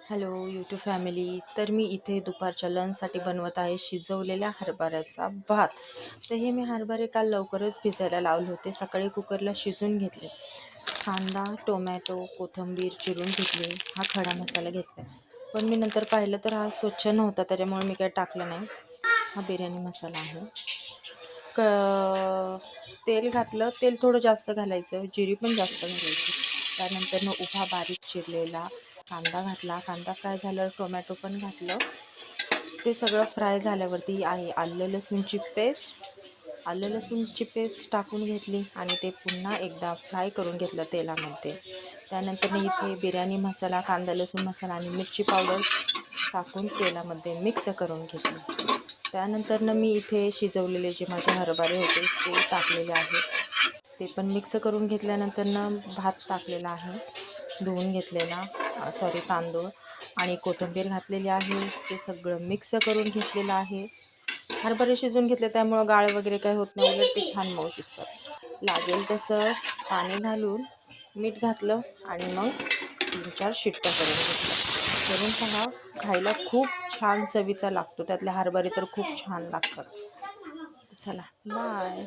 Hello YouTube family. तर मी इथे दुपारच्या लंचसाठी बनवत आहे शिजवलेल्या हरभऱ्याचा भात. तर हे मी हरभरे काल लवकरच भिजायला लावले होते. सकाळी कुकरला शिजून घेतले. कांदा, टोमॅटो, कोथिंबीर चिरून घेतली. हा खडा मसाला घेतला. पण मी नंतर पाहिलं तर हा स्वच्छ नव्हता, त्याच्यामुळे मी काही टाकलं नाही. हा बिर्याणी मसाला आहे. तेल घातलं. तेल थोडं जास्त घालायचं, जिरी पण जास्त घालायची. त्यानंतर उभा बारीक चिरलेला कांदा घातला. कांदा फ्राय झाल्यावर टोमॅटो पण घातलं. ते सगळं फ्राय झाल्यावरती आहे आलं लसूणची पेस्ट टाकून घेतली आणि ते पुन्हा एकदा फ्राय करून घेतलं तेलामध्ये. त्यानंतर इथे बिर्याणी मसाला, कांदा लसूण मसाला आणि मिरची पावडर टाकून तेलामध्ये मिक्स करून घेतली. त्यानंतर मी इथे शिजवलेले जे माझे हरभरे होते ते टाकलेले आहे. ते पण मिक्स करून घेतल्यानंतर भात टाकलेला आहे, धुवून घेतलेला तांदूळ आणि कोथिंबीर घातलेली आहे. ते सगळं मिक्स करून घेतलेलं आहे. हरभरे शिजून घेतले त्यामुळं गाळ वगैरे काही होत नाही, उलट ते छान मऊ शिजतात. लागेल तसं पाणी घालून मीठ घातलं आणि मग 3-4 शिट्ट्या करून पहा. खायला खूप छान चवीचा लागतो. त्यातले हरभरे तर खूप छान लागतात. चला बाय.